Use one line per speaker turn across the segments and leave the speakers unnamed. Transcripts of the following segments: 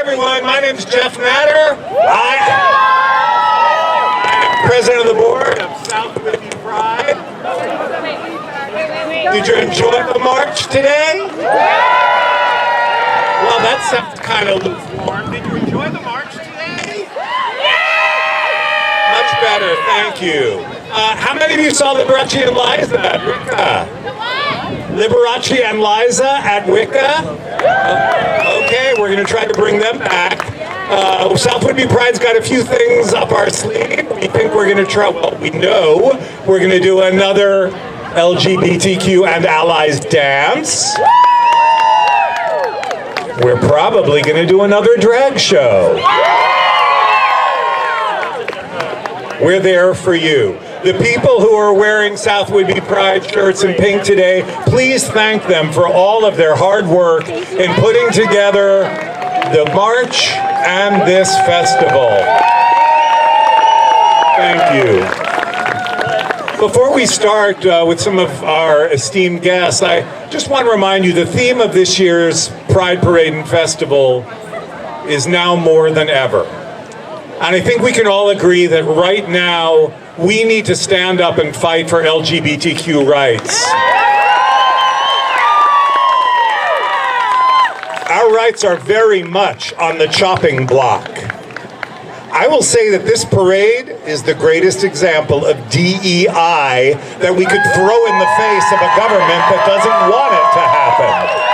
everyone. My name's Jeff Natter. I'm president of the board of SWP Pride. Did you enjoy the march today? Well, that sounds kind of lukewarm. Did you enjoy the march today? Much better, thank you. How many of you saw Liberace and Liza at Wicca? Liberace and Liza at Wicca? Okay, we're going to try to bring them back. South Whitby Pride's got a few things up our sleeve. We think we're going to try, well, we know we're going to do another LGBTQ and allies dance. We're probably going to do another drag show. We're there for you. The people who are wearing South Whitby Pride shirts in pink today, please thank them for all of their hard work in putting together the march and this festival. Thank you. Before we start with some of our esteemed guests, I just want to remind you the theme of this year's Pride Parade and Festival is now more than ever. And I think we can all agree that right now we need to stand up and fight for LGBTQ rights. Our rights are very much on the chopping block. I will say that this parade is the greatest example of DEI that we could throw in the face of a government that doesn't want it to happen.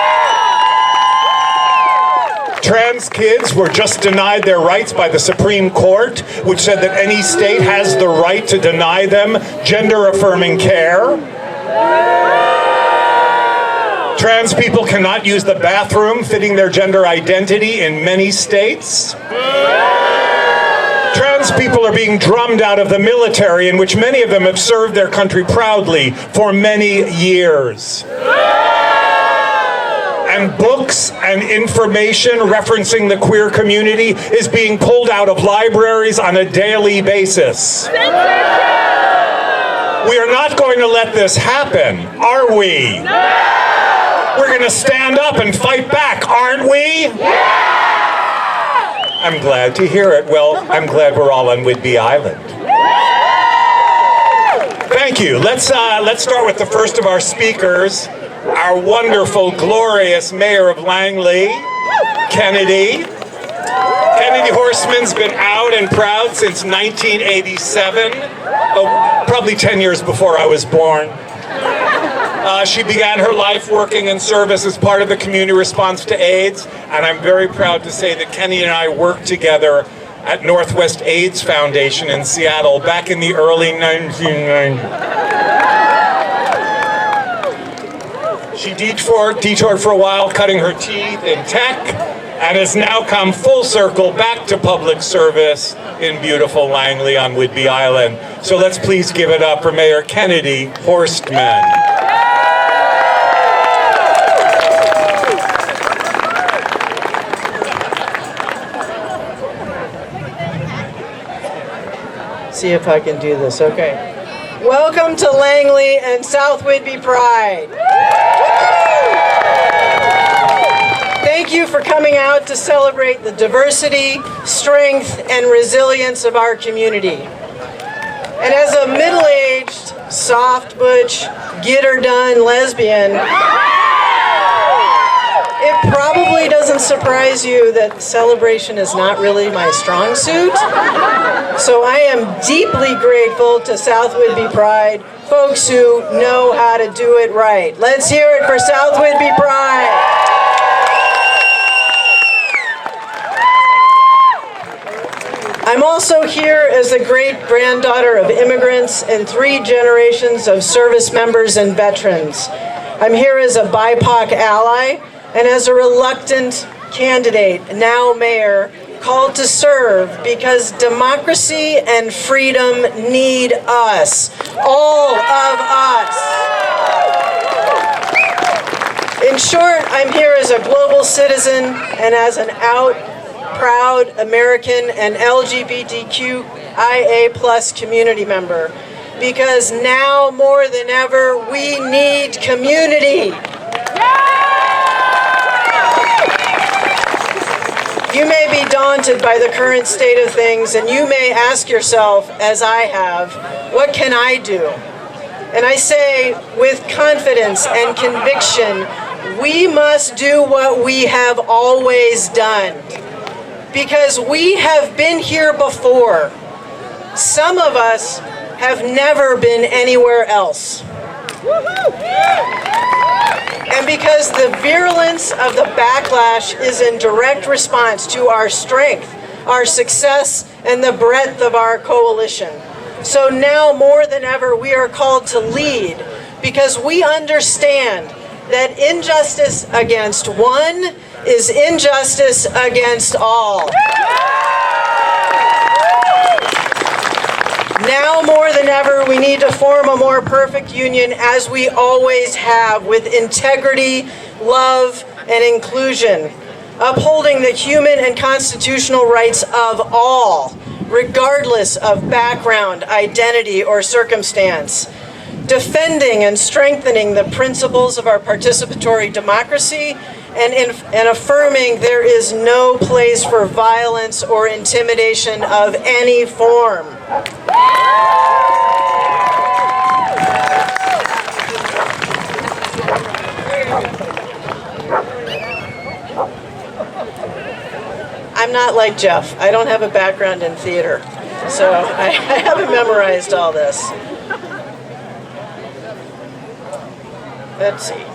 Trans kids were just denied their rights by the Supreme Court, which said that any state has the right to deny them gender-affirming care. Trans people cannot use the bathroom fitting their gender identity in many states. Trans people are being drummed out of the military, in which many of them have served their country proudly for many years. And books and information referencing the queer community is being pulled out of libraries on a daily basis. We are not going to let this happen, are we? No! We're going to stand up and fight back, aren't we? Yeah! I'm glad to hear it. Well, I'm glad we're all on Whidbey Island. Thank you. Let's start with the first of our speakers. Our wonderful, glorious mayor of Langley, Kennedy. Kennedy Horstman's been out and proud since 1987, probably 10 years before I was born. She began her life working in service as part of the community response to AIDS, and I'm very proud to say that Kenny and I worked together at Northwest AIDS Foundation in Seattle back in the early 1990s. She detoured for a while, cutting her teeth in tech, and has now come full circle back to public service in beautiful Langley on Whidbey Island. So let's please give it up for Mayor Kennedy Horstman.
See if I can do this, okay. Welcome to Langley and South Whidbey Pride. Thank you for coming out to celebrate the diversity, strength, and resilience of our community. And as a middle-aged, soft, butch, get-her-done lesbian, it probably doesn't surprise you that celebration is not really my strong suit. So I am deeply grateful to South Whidbey Pride, folks who know how to do it right. Let's hear it for South Whidbey Pride. I'm also here as the great-granddaughter of immigrants and 3 generations of service members and veterans. I'm here as a BIPOC ally and as a reluctant candidate, now mayor, called to serve because democracy and freedom need us, all of us. In short, I'm here as a global citizen and as an out, proud American and LGBTQIA+ community member, because now more than ever, we need community. You may be daunted by the current state of things, and you may ask yourself, as I have, what can I do? And I say with confidence and conviction, we must do what we have always done. Because we have been here before. Some of us have never been anywhere else. And because the virulence of the backlash is in direct response to our strength, our success, and the breadth of our coalition. So now more than ever, we are called to lead because we understand that injustice against one is injustice against all. Now more than ever, we need to form a more perfect union as we always have, with integrity, love, and inclusion, upholding the human and constitutional rights of all, regardless of background, identity, or circumstance, defending and strengthening the principles of our participatory democracy, and affirming there is no place for violence or intimidation of any form. I'm not like Jeff. I don't have a background in theater, so I haven't memorized all this. Let's see.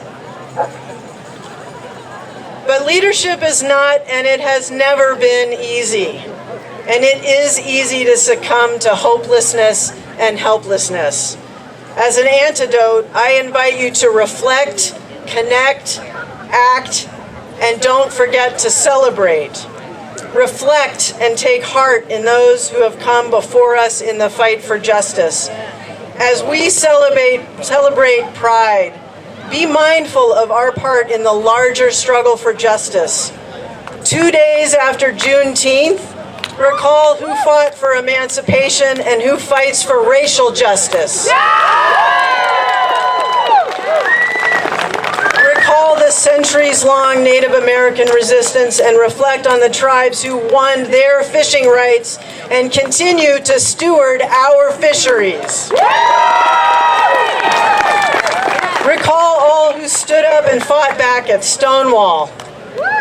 But leadership is not, and it has never been easy. And it is easy to succumb to hopelessness and helplessness. As an antidote, I invite you to reflect, connect, act, and don't forget to celebrate. Reflect and take heart in those who have come before us in the fight for justice. As we celebrate Pride, be mindful of our part in the larger struggle for justice. 2 days after Juneteenth, recall who fought for emancipation and who fights for racial justice. Recall the centuries-long Native American resistance and reflect on the tribes who won their fishing rights and continue to steward our fisheries. Recall all who stood up and fought back at Stonewall.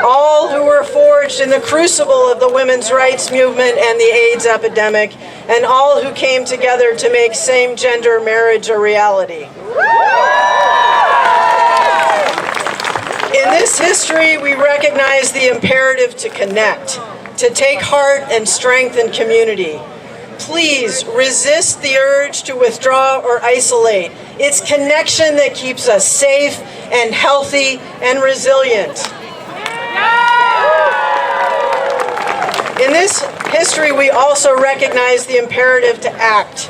All who were forged in the crucible of the women's rights movement and the AIDS epidemic, and all who came together to make same-gender marriage a reality. In this history, we recognize the imperative to connect, to take heart and strengthen community. Please resist the urge to withdraw or isolate. It's connection that keeps us safe and healthy and resilient. In this history, we also recognize the imperative to act.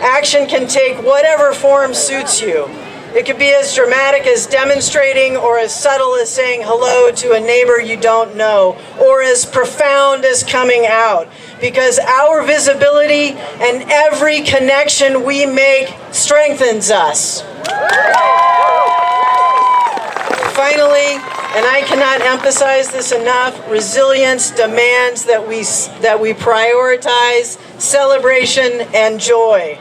Action can take whatever form suits you. It could be as dramatic as demonstrating, or as subtle as saying hello to a neighbor you don't know, or as profound as coming out. Because our visibility and every connection we make strengthens us. Finally, and I cannot emphasize this enough, resilience demands that we prioritize celebration and joy.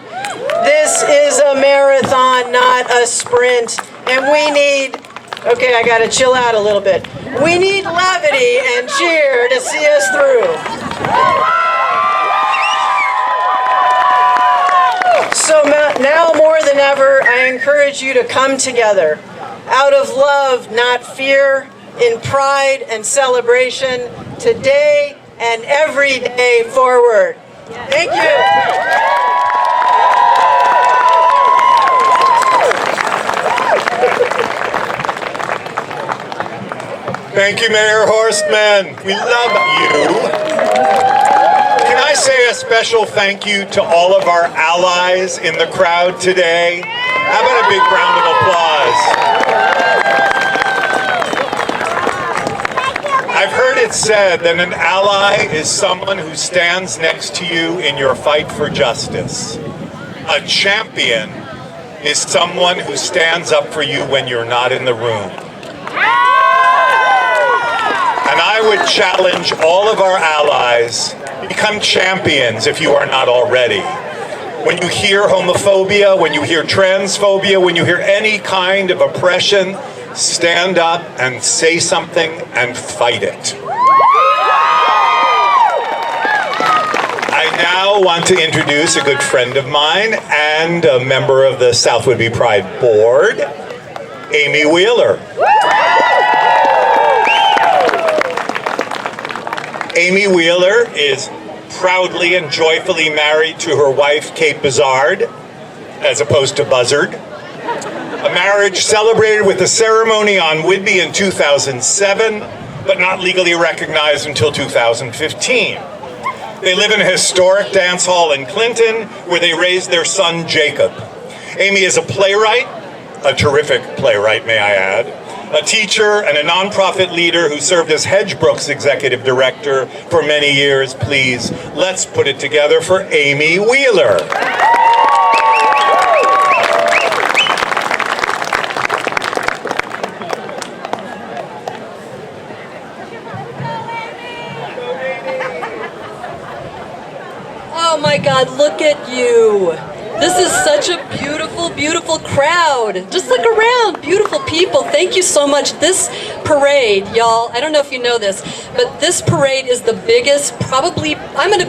This is a marathon, not a sprint, and we need, okay, I gotta chill out a little bit. We need levity and cheer to see us through. So now more than ever, I encourage you to come together out of love, not fear, in pride and celebration, today and every day forward. Thank you.
Thank you, Mayor Horstman. We love you. Can I say a special thank you to all of our allies in the crowd today? How about a big round of applause? I've heard it said that an ally is someone who stands next to you in your fight for justice. A champion is someone who stands up for you when you're not in the room. And I would challenge all of our allies, become champions if you are not already. When you hear homophobia, when you hear transphobia, when you hear any kind of oppression, stand up and say something and fight it. I now want to introduce a good friend of mine and a member of the South Whitby Pride Board, Amy Wheeler. Amy Wheeler is proudly and joyfully married to her wife, Kate Buzzard, as opposed to Buzzard. A marriage celebrated with a ceremony on Whitby in 2007, but not legally recognized until 2015. They live in a historic dance hall in Clinton, where they raised their son, Jacob. Amy is a playwright, a terrific playwright, may I add, a teacher and a nonprofit leader who served as Hedgebrook's executive director for many years. Please, let's put it together for Amy Wheeler.
Oh my God, look at you. This is such a beautiful, beautiful crowd. Just look around, beautiful people. Thank you so much. This parade, y'all, I don't know if you know this, but this parade is the biggest, probably, I'm gonna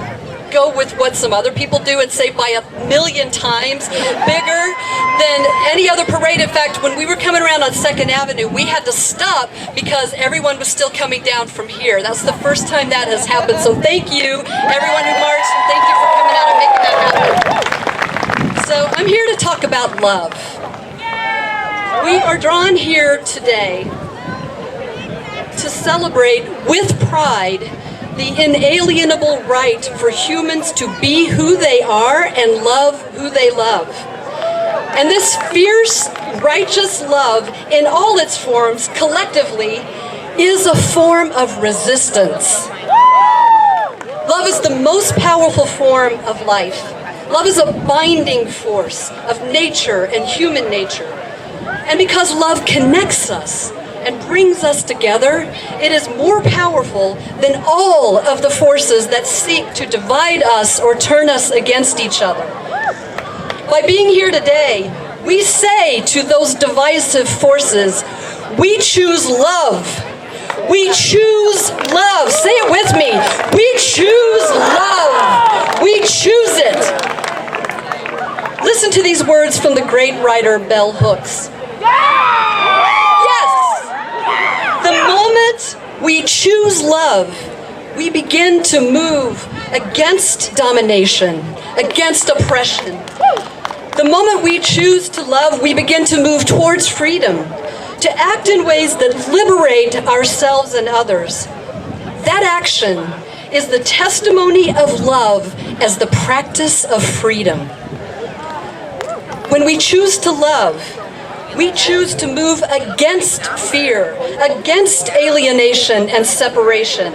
go with what some other people do and say by 1,000,000 times bigger than any other parade. In fact, when we were coming around on 2nd Avenue, we had to stop because everyone was still coming down from here. That's the first time that has happened. So thank you, everyone who marched, and thank you for coming out and making that happen. So I'm here to talk about love. We are drawn here today to celebrate with pride the inalienable right for humans to be who they are and love who they love. And this fierce, righteous love in all its forms collectively is a form of resistance. Love is the most powerful form of life. Love is a binding force of nature and human nature. And because love connects us and brings us together, it is more powerful than all of the forces that seek to divide us or turn us against each other. By being here today, we say to those divisive forces, we choose love. We choose love. Say it with me. We choose love. We choose it. Listen to these words from the great writer Bell Hooks. Yes! The moment we choose love, we begin to move against domination, against oppression. The moment we choose to love, we begin to move towards freedom, to act in ways that liberate ourselves and others. That action is the testimony of love as the practice of freedom. When we choose to love, we choose to move against fear, against alienation and separation.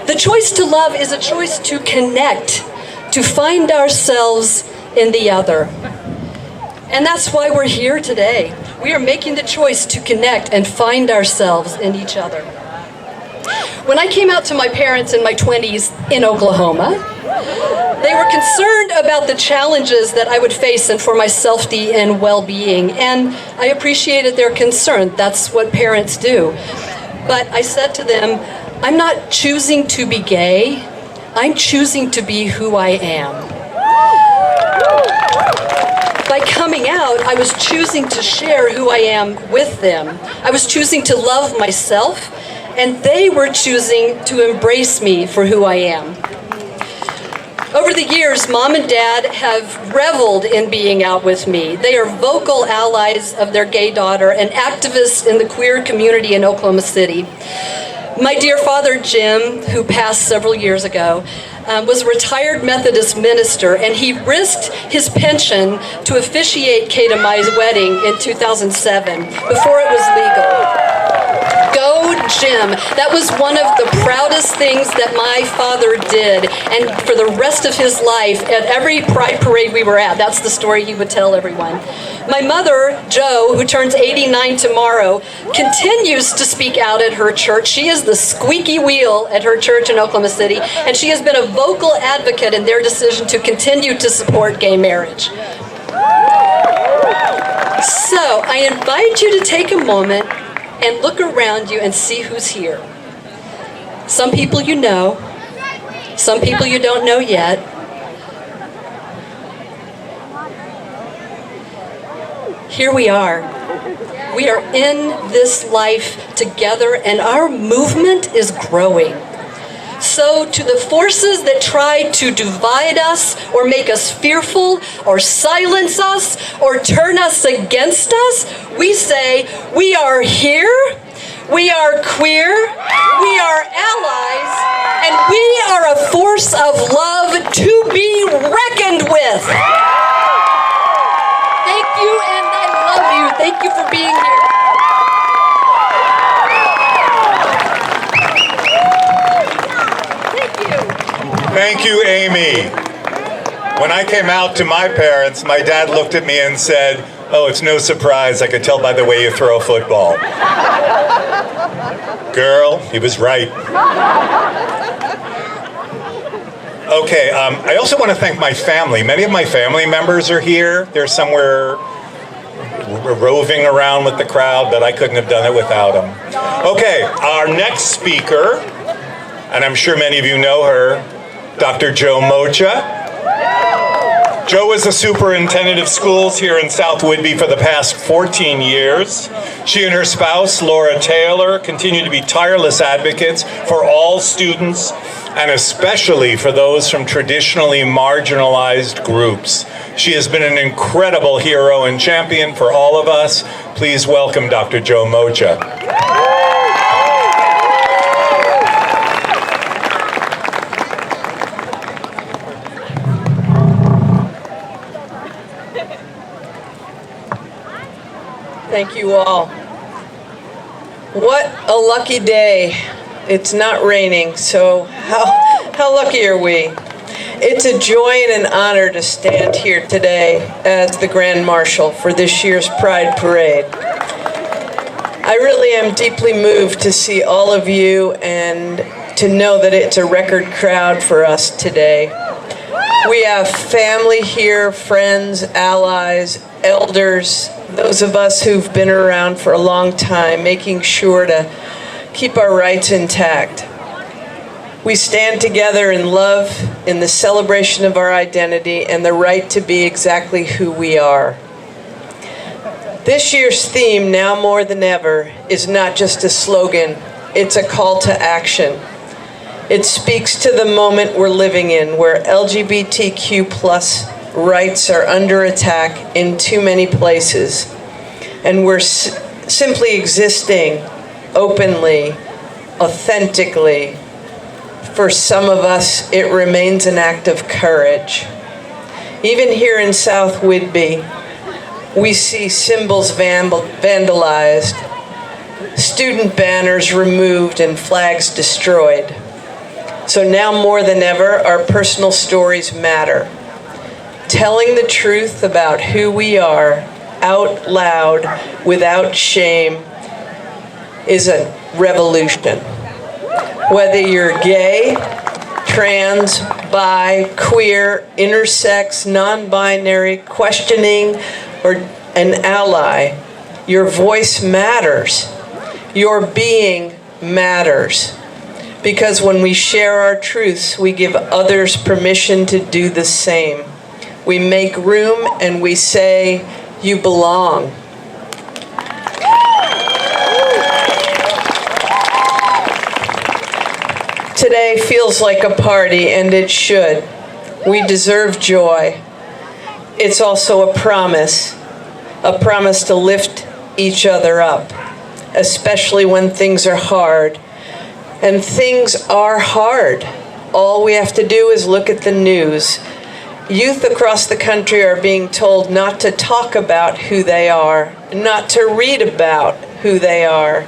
The choice to love is a choice to connect, to find ourselves in the other. And that's why we're here today. We are making the choice to connect and find ourselves in each other. When I came out to my parents in my 20s in Oklahoma, they were concerned about the challenges that I would face and for my safety and well-being, and I appreciated their concern. That's what parents do. But I said to them, I'm not choosing to be gay, I'm choosing to be who I am. By coming out, I was choosing to share who I am with them. I was choosing to love myself, and they were choosing to embrace me for who I am. Over the years, Mom and Dad have reveled in being out with me. They are vocal allies of their gay daughter and activists in the queer community in Oklahoma City. My dear father, Jim, who passed several years ago, was a retired Methodist minister, and he risked his pension to officiate Kate and Mai's wedding in 2007, before it was legal. Go gym. That was one of the proudest things that my father did. And for the rest of his life, at every Pride Parade we were at, that's the story he would tell everyone. My mother, Jo, who turns 89 tomorrow, continues to speak out at her church. She is the squeaky wheel at her church in Oklahoma City, and she has been a vocal advocate in their decision to continue to support gay marriage. So I invite you to take a moment and look around you and see who's here. Some people you know, some people you don't know yet. Here we are. We are in this life together, and our movement is growing. So to the forces that try to divide us or make us fearful or silence us or turn us against us, we say, we are here, we are queer, we are allies, and we are a force of love to be reckoned with. Thank you, and I love you. Thank you for being here.
Thank you, Amy. When I came out to my parents, my dad looked at me and said, "Oh, it's no surprise. I could tell by the way you throw a football." Girl, he was right. Okay, I also want to thank my family. Many of my family members are here. They're somewhere roving around with the crowd, but I couldn't have done it without them. Okay, our next speaker, and I'm sure many of you know her, Dr. Jo Moccia. Jo was the superintendent of schools here in South Whidbey for the past 14 years. She and her spouse, Laura Taylor, continue to be tireless advocates for all students, and especially for those from traditionally marginalized groups. She has been an incredible hero and champion for all of us. Please welcome Dr. Jo Moccia.
Thank you all. What a lucky day. It's not raining, so how lucky are we? It's a joy and an honor to stand here today as the Grand Marshal for this year's Pride Parade. I really am deeply moved to see all of you and to know that it's a record crowd for us today. We have family here, friends, allies, elders, those of us who've been around for a long time, making sure to keep our rights intact. We stand together in love, in the celebration of our identity, and the right to be exactly who we are. This year's theme, Now More Than Ever, is not just a slogan, it's a call to action. It speaks to the moment we're living in, where LGBTQ+ rights are under attack in too many places, and we're simply existing openly, authentically. For some of us, it remains an act of courage. Even here in South Whidbey, we see symbols vandalized, student banners removed, and flags destroyed. So now more than ever, our personal stories matter. Telling the truth about who we are out loud without shame is a revolution. Whether you're gay, trans, bi, queer, intersex, non-binary, questioning, or an ally, your voice matters. Your being matters. Because when we share our truths, we give others permission to do the same. We make room and we say, you belong. Today feels like a party, and it should. We deserve joy. It's also a promise to lift each other up, especially when things are hard. And things are hard. All we have to do is look at the news. Youth across the country are being told not to talk about who they are, not to read about who they are.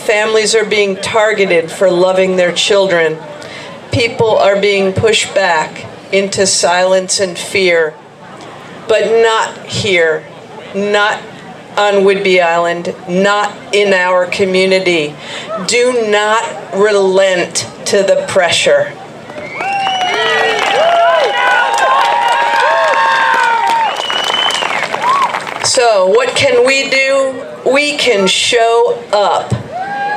Families are being targeted for loving their children. People are being pushed back into silence and fear. But not here, not on Whidbey Island, not in our community. Do not relent to the pressure. So, what can we do? We can show up.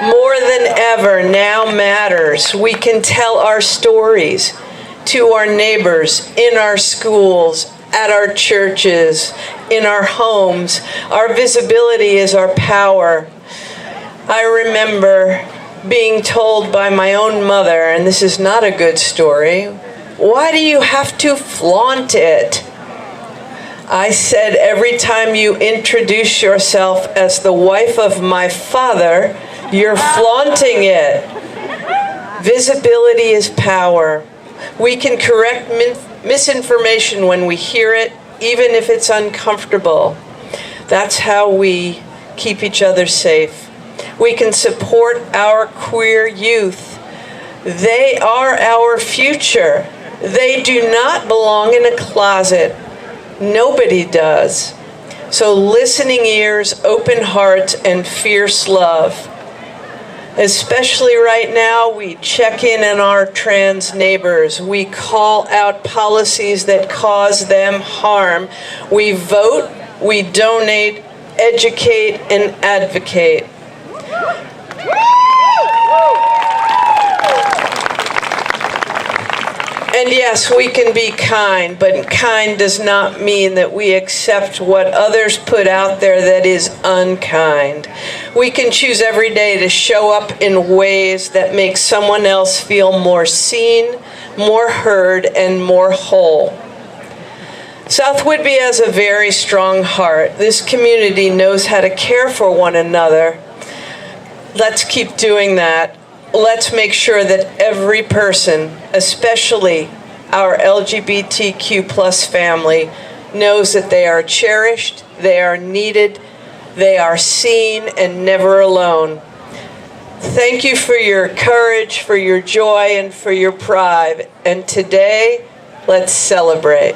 More than ever now matters. We can tell our stories to our neighbors, in our schools, at our churches, in our homes. Our visibility is our power. I remember being told by my own mother, and this is not a good story, "Why do you have to flaunt it?" I said, "Every time you introduce yourself as the wife of my father, you're flaunting it." Visibility is power. We can correct misinformation when we hear it, even if it's uncomfortable. That's how we keep each other safe. We can support our queer youth. They are our future. They do not belong in a closet. Nobody does. So listening ears, open hearts, and fierce love. Especially right now, we check in on our trans neighbors. We call out policies that cause them harm. We vote, we donate, educate, and advocate. And yes, we can be kind, but kind does not mean that we accept what others put out there that is unkind. We can choose every day to show up in ways that make someone else feel more seen, more heard, and more whole. South Whidbey has a very strong heart. This community knows how to care for one another. Let's keep doing that. Let's make sure that every person, especially our LGBTQ+ family, knows that they are cherished, they are needed, they are seen, and never alone. Thank you for your courage, for your joy, and for your pride. And today, let's celebrate.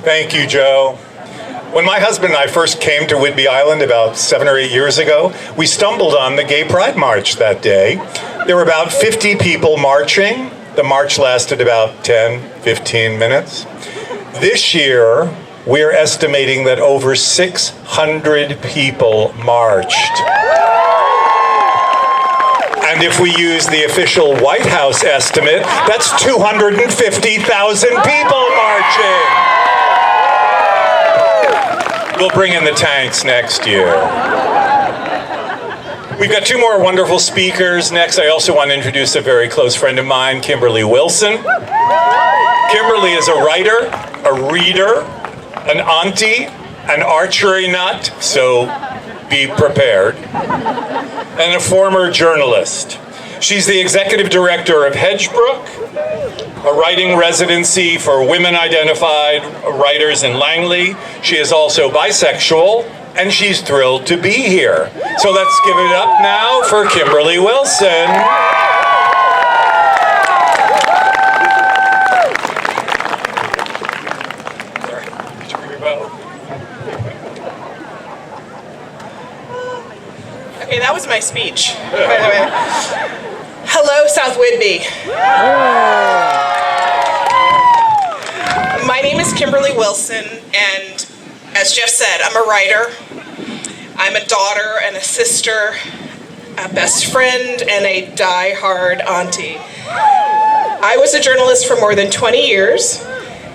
Thank you, Joe. When my husband and I first came to Whidbey Island about 7 or 8 years ago, we stumbled on the Gay Pride March that day. There were about 50 people marching. The march lasted about 10, 15 minutes. This year, we're estimating that over 600 people marched. And if we use the official White House estimate, that's 250,000 people marching. We'll bring in the tanks next year. We've got two more wonderful speakers. Next, I also want to introduce a very close friend of mine, Kimberly Wilson. Kimberly is a writer, a reader, an auntie, an archery nut, so be prepared, and a former journalist. She's the executive director of Hedgebrook, a writing residency for women-identified writers in Langley. She is also bisexual, and she's thrilled to be here. So let's give it up now for Kimberly Wilson.
Okay, that was my speech, by the way. Hello, South Whidbey. My name is Kimberly Wilson, and as Jeff said, I'm a writer. I'm a daughter and a sister, a best friend, and a die-hard auntie. I was a journalist for more than 20 years,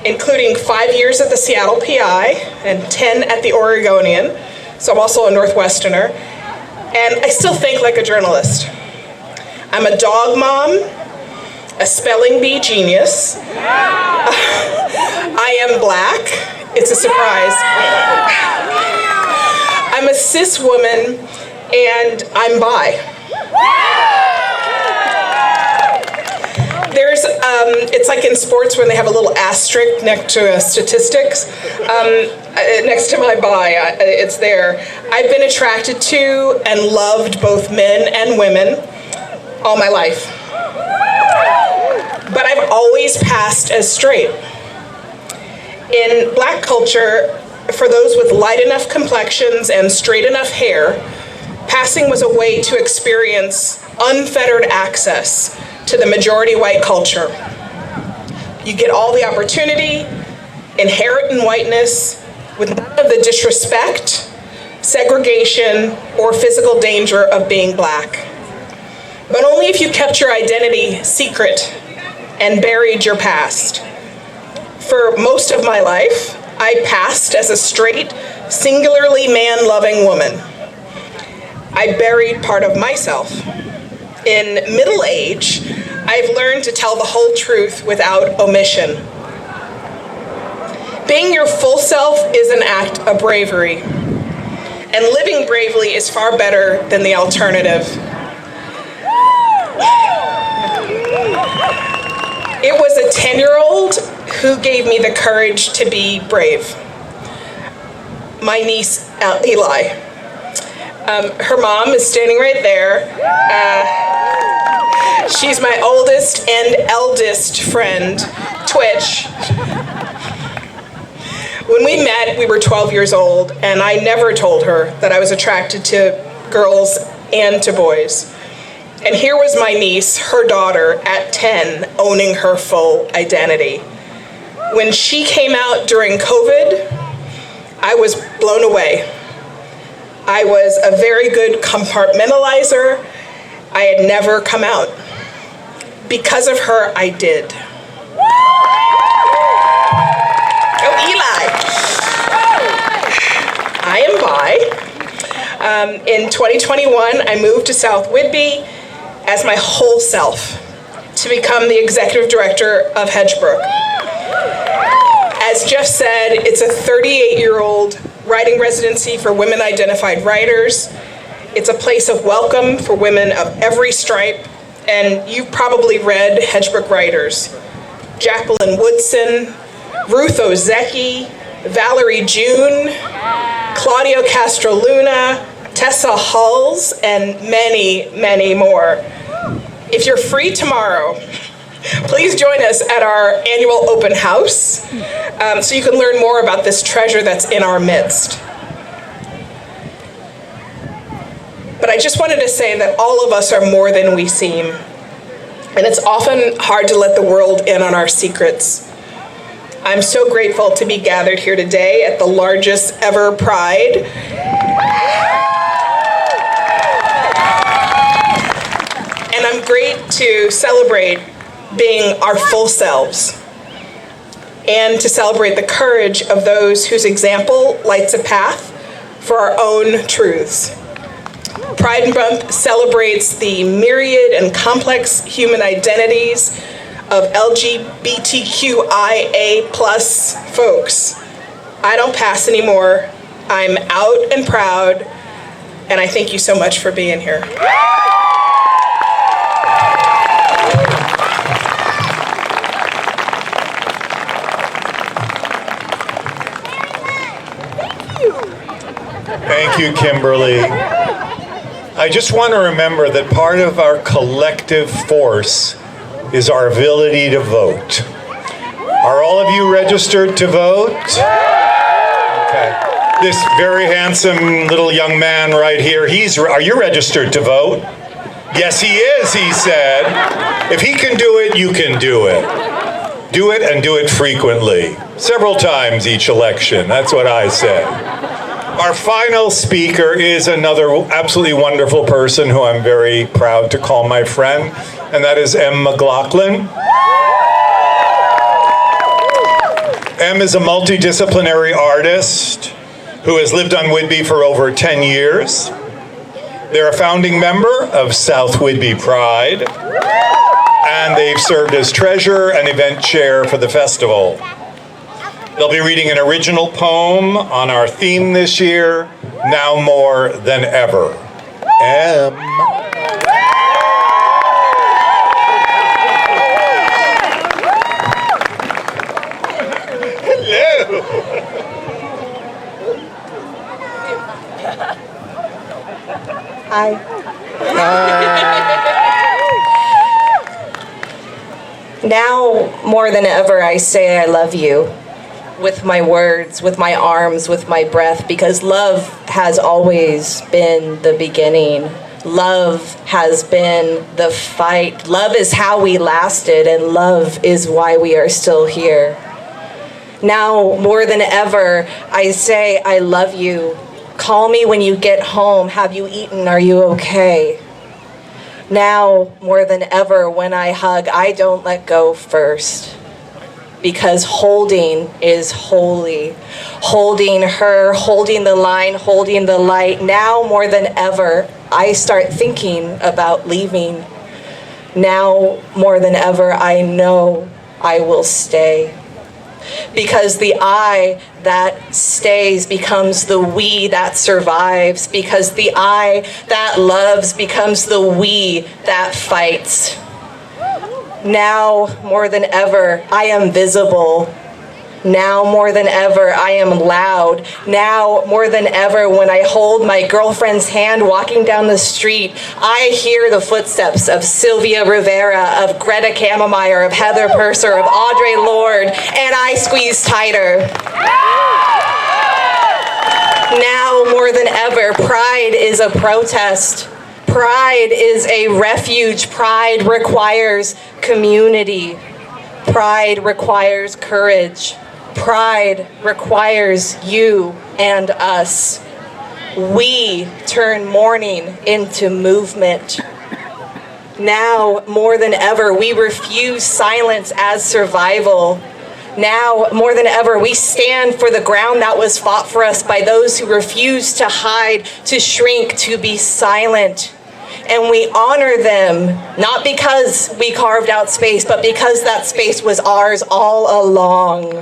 including 5 years at the Seattle PI and 10 at the Oregonian, so I'm also a Northwesterner, and I still think like a journalist. I'm a dog mom, a spelling bee genius. I am Black. It's a surprise. I'm a cis woman, and I'm bi. There it's like in sports when they have a little asterisk next to statistics. Next to my bi, it's there. I've been attracted to and loved both men and women all my life. But I've always passed as straight. In Black culture, for those with light enough complexions and straight enough hair, passing was a way to experience unfettered access to the majority white culture. You get all the opportunity, inherent in whiteness, with none of the disrespect, segregation, or physical danger of being Black. But only if you kept your identity secret and buried your past. For most of my life, I passed as a straight, singularly man-loving woman. I buried part of myself. In middle age, I've learned to tell the whole truth without omission. Being your full self is an act of bravery, and living bravely is far better than the alternative. It was a 10-year-old who gave me the courage to be brave. My niece, Eli. Her mom is standing right there. She's my oldest and eldest friend, Twitch. When we met, we were 12 years old, and I never told her that I was attracted to girls and to boys. And here was my niece, her daughter, at 10, owning her full identity. When she came out during COVID, I was blown away. I was a very good compartmentalizer. I had never come out. Because of her, I did. Oh, Eli. I am bi. In 2021, I moved to South Whitby as my whole self to become the executive director of Hedgebrook. As Jeff said, it's a 38-year-old writing residency for women-identified writers. It's a place of welcome for women of every stripe, and you've probably read Hedgebrook writers. Jacqueline Woodson, Ruth Ozeki, Valerie June, Claudio Castroluna, Tessa Hulls, and many, many more. If you're free tomorrow, please join us at our annual open house so you can learn more about this treasure that's in our midst. But I just wanted to say that all of us are more than we seem. And it's often hard to let the world in on our secrets. I'm so grateful to be gathered here today at the largest ever Pride. And I'm great to celebrate being our full selves and to celebrate the courage of those whose example lights a path for our own truths. Pride Month celebrates the myriad and complex human identities of LGBTQIA+ folks. I don't pass anymore. I'm out and proud, and I thank you so much for being here.
Thank you, Kimberly. I just want to remember that part of our collective force is our ability to vote. Are all of you registered to vote? Okay. This very handsome little young man right here, are you registered to vote? Yes, he is, he said. If he can do it, you can do it. Do it and do it frequently. Several times each election, that's what I said. Our final speaker is another absolutely wonderful person who I'm very proud to call my friend, and that is McLoughlin. M is a multidisciplinary artist who has lived on Whidbey for over 10 years. They're a founding member of South Whidbey Pride, and they've served as treasurer and event chair for the festival. They'll be reading an original poem on our theme this year, Now More Than Ever. M.
Hi. Now, more than ever, I say I love you with my words, with my arms, with my breath, because love has always been the beginning. Love has been the fight. Love is how we lasted, and love is why we are still here. Now, more than ever, I say I love you. Call me when you get home. Have you eaten? Are you okay? Now, more than ever, when I hug, I don't let go first. Because holding is holy. Holding her, holding the line, holding the light. Now, more than ever, I start thinking about leaving. Now, more than ever, I know I will stay. Because the I that stays becomes the we that survives. Because the I that loves becomes the we that fights. Now, more than ever, I am visible. Now, more than ever, I am loud. Now, more than ever, when I hold my girlfriend's hand walking down the street, I hear the footsteps of Sylvia Rivera, of Greta Cammermeyer, of Heather Purser, of Audre Lorde, and I squeeze tighter. Now, more than ever, pride is a protest. Pride is a refuge. Pride requires community. Pride requires courage. Pride requires you and us. We turn mourning into movement. Now, more than ever, we refuse silence as survival. Now, more than ever, we stand for the ground that was fought for us by those who refuse to hide, to shrink, to be silent. And we honor them, not because we carved out space, but because that space was ours all along.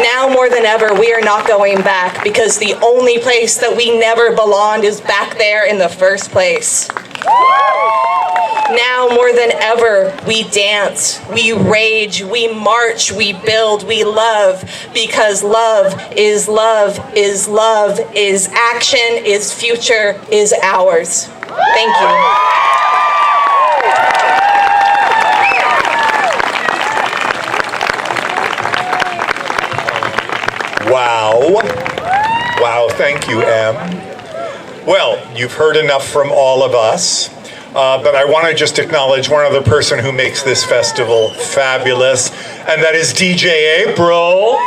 Now more than ever, we are not going back, because the only place that we never belonged is back there in the first place. Now more than ever, we dance, we rage, we march, we build, we love, because love is love is love is action is future is ours. Thank you.
Wow. Wow, thank you, Em. Well, you've heard enough from all of us, but I want to just acknowledge one other person who makes this festival fabulous, and that is DJ April.